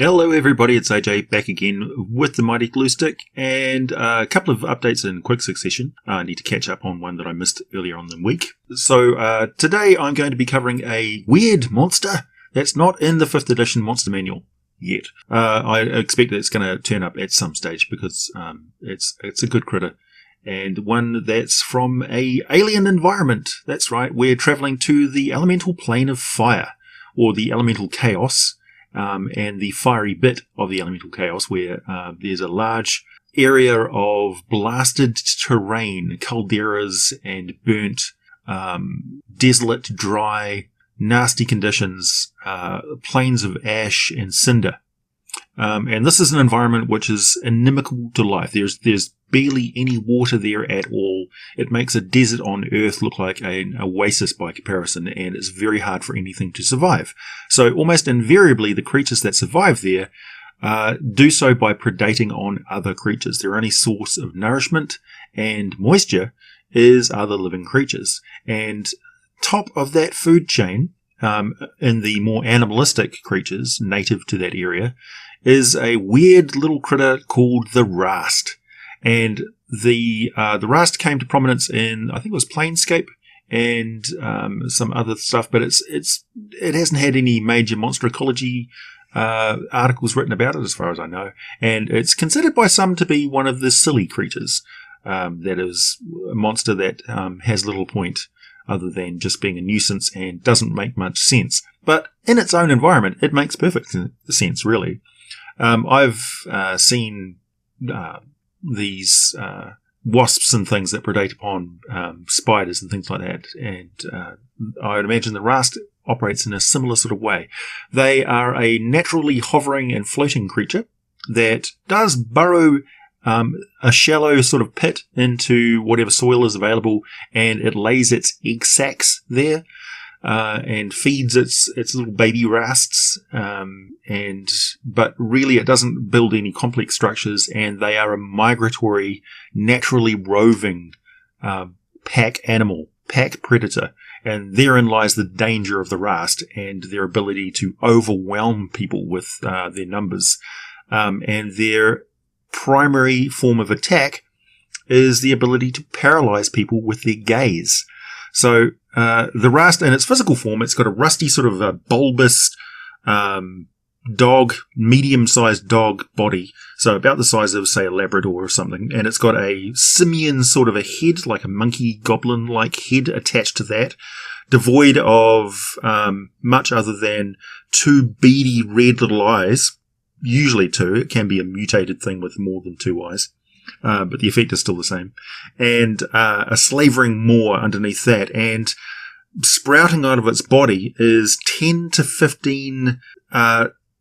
Hello everybody, it's AJ back again with the Mighty Glue Stick and a couple of updates in quick succession. I need to catch up on one that I missed earlier on the week. So today I'm going to be covering a weird monster that's not in the 5th edition monster manual yet. I expect that it's going to turn up at some stage because it's a good critter. And one that's from a alien environment. That's right, we're travelling to the elemental plane of fire, or the elemental chaos. And the fiery bit of the elemental chaos where there's a large area of blasted terrain, calderas and burnt, desolate, dry, nasty conditions, plains of ash and cinder. And this is an environment which is inimical to life. There's barely any water there at all. It makes a desert on Earth look like an oasis by comparison, and it's very hard for anything to survive. So almost invariably, the creatures that survive there do so by predating on other creatures. Their only source of nourishment and moisture is other living creatures. And top of that food chain, in the more animalistic creatures native to that area, is a weird little critter called the Rast. And the Rast came to prominence in, I think it was Planescape and some other stuff, but it hasn't had any major monster ecology articles written about it as far as I know. And it's considered by some to be one of the silly creatures. That is a monster that has little point other than just being a nuisance and doesn't make much sense. But in its own environment, it makes perfect sense, really. I've seen these wasps and things that predate upon spiders and things like that, and I would imagine the Rast operates in a similar sort of way. They are a naturally hovering and floating creature that does burrow a shallow sort of pit into whatever soil is available, and it lays its egg sacs there and feeds its little baby Rasts, but really it doesn't build any complex structures, and they are a migratory, naturally roving pack predator, and therein lies the danger of the Rast and their ability to overwhelm people with their numbers, and their primary form of attack is the ability to paralyze people with their gaze. So the Rast, in its physical form, it's got a rusty sort of a bulbous medium-sized dog body, so about the size of, say, a Labrador or something, and it's got a simian sort of a head, like a monkey goblin-like head attached to that, devoid of much other than two beady red little eyes, usually two. It can be a mutated thing with more than two eyes. But the effect is still the same. And a slavering maw underneath that. And sprouting out of its body is 10 to 15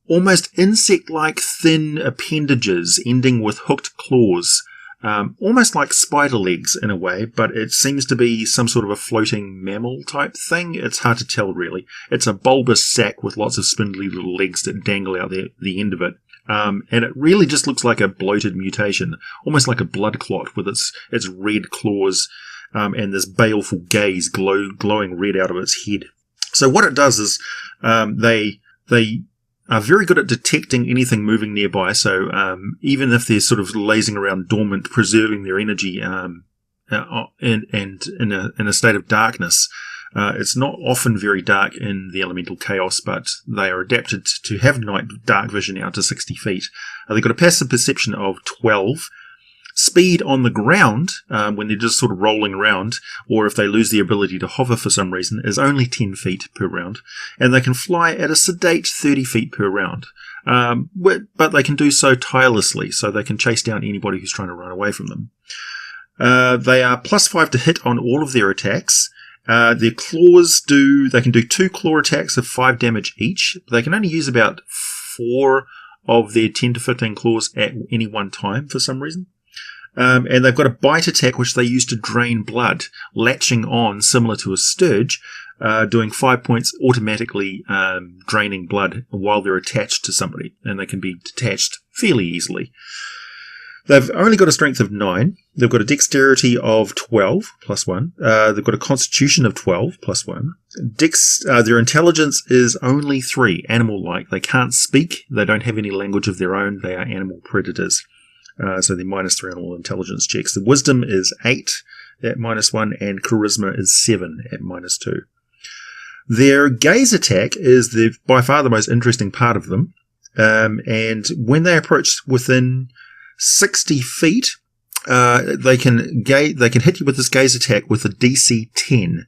almost insect-like thin appendages ending with hooked claws. Almost like spider legs in a way, but it seems to be some sort of a floating mammal type thing. It's hard to tell, really. It's a bulbous sac with lots of spindly little legs that dangle out the end of it. And it really just looks like a bloated mutation, almost like a blood clot with its red claws and this baleful gaze glowing red out of its head. So what it does is they are very good at detecting anything moving nearby. So even if they're sort of lazing around dormant, preserving their energy and in a state of darkness, it's not often very dark in the elemental chaos, but they are adapted to have dark vision out to 60 feet. They've got a passive perception of 12. Speed on the ground, when they're just sort of rolling around, or if they lose the ability to hover for some reason, is only 10 feet per round. And they can fly at a sedate 30 feet per round. But they can do so tirelessly, so they can chase down anybody who's trying to run away from them. They are +5 to hit on all of their attacks. Their claws they can do 2 claw attacks of 5 damage each. They can only use about 4 of their 10 to 15 claws at any one time for some reason. And they've got a bite attack which they use to drain blood, latching on similar to a sturge, doing 5 points automatically draining blood while they're attached to somebody, and they can be detached fairly easily. They've only got a strength of 9. They've got a dexterity of 12 plus 1. They've got a constitution of 12 plus 1. Their intelligence is only 3, animal-like. They can't speak. They don't have any language of their own. They are animal predators. So they're -3 on all intelligence checks. The wisdom is 8 at -1, and charisma is 7 at -2. Their gaze attack is by far the most interesting part of them. And when they approach within 60 feet, they can hit you with this gaze attack with a DC 10.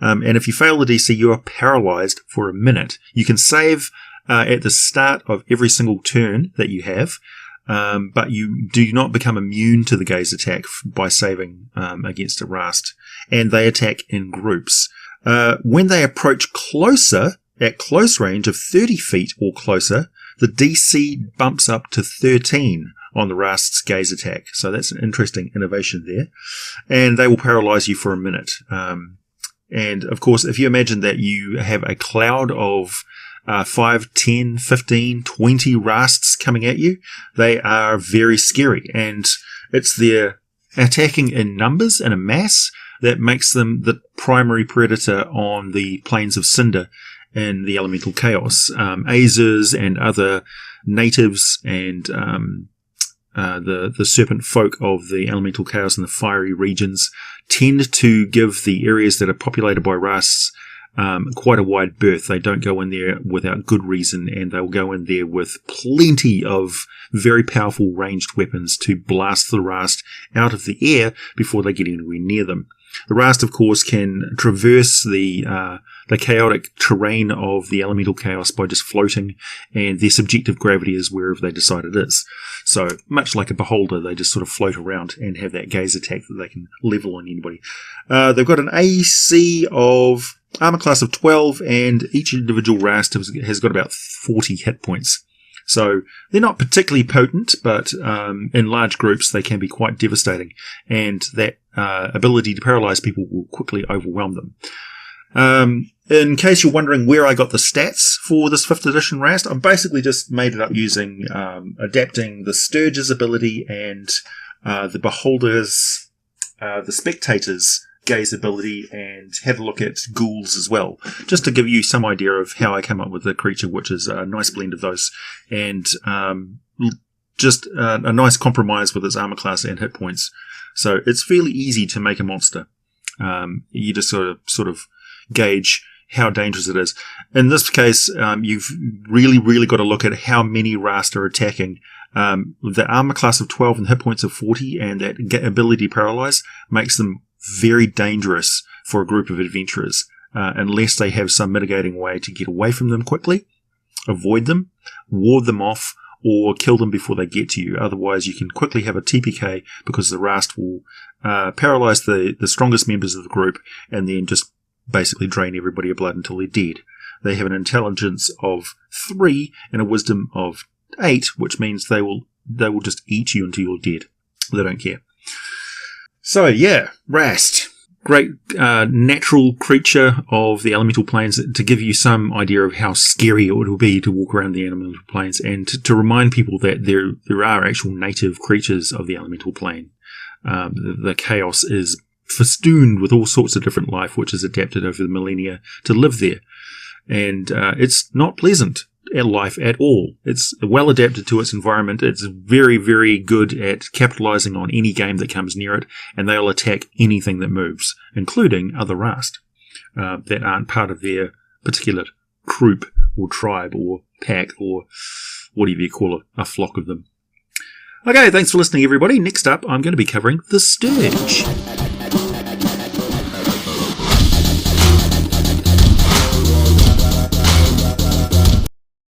And if you fail the DC, you are paralyzed for a minute. You can save at the start of every single turn that you have, but you do not become immune to the gaze attack by saving against a Rast. And they attack in groups. When they approach closer, at close range of 30 feet or closer, the DC bumps up to 13 on the Rast's gaze attack. So that's an interesting innovation there. And they will paralyze you for a minute. And of course, if you imagine that you have a cloud of 5, 10, 15, 20 Rasts coming at you, they are very scary. And it's their attacking in numbers and a mass that makes them the primary predator on the plains of Cinder in the elemental chaos. Azers and other natives and the serpent folk of the elemental chaos and the fiery regions tend to give the areas that are populated by Rasts quite a wide berth. They don't go in there without good reason, and they'll go in there with plenty of very powerful ranged weapons to blast the Rast out of the air before they get anywhere near them. The Rast, of course, can traverse the chaotic terrain of the elemental chaos by just floating, and their subjective gravity is wherever they decide it is. So, much like a beholder, they just sort of float around and have that gaze attack that they can level on anybody. They've got an AC of armor class of 12, and each individual Rast has got about 40 hit points. So they're not particularly potent, but in large groups they can be quite devastating, and that ability to paralyze people will quickly overwhelm them. In case you're wondering where I got the stats for this 5th edition Rast, I basically just made it up using adapting the Sturge's ability and the Beholder's, the Spectator's gaze ability, and had a look at ghouls as well, just to give you some idea of how I come up with the creature, which is a nice blend of those, and just a nice compromise with its armor class and hit points. So it's fairly easy to make a monster. You just sort of gauge how dangerous it is. In this case, you've really got to look at how many Rast are attacking. The armor class of 12 and hit points of 40, and that ability to paralyze makes them very dangerous for a group of adventurers, unless they have some mitigating way to get away from them quickly, avoid them, ward them off, or kill them before they get to you. Otherwise, you can quickly have a TPK, because the Rast will paralyze the strongest members of the group and then just basically drain everybody of blood until they're dead. They have an intelligence of 3 and a wisdom of 8, which means they will just eat you until you're dead. They don't care. So yeah, Rast. Great natural creature of the elemental planes, to give you some idea of how scary it would be to walk around the elemental planes, and to remind people that there are actual native creatures of the elemental plane. The chaos is festooned with all sorts of different life which has adapted over the millennia to live there. And it's not pleasant life at all. It's well adapted to its environment. It's very good at capitalizing on any game that comes near it, and they'll attack anything that moves, including other Rast that aren't part of their particular group or tribe or pack or whatever you call it, a flock of them. Okay, thanks for listening, everybody. Next up, I'm going to be covering the Sturge.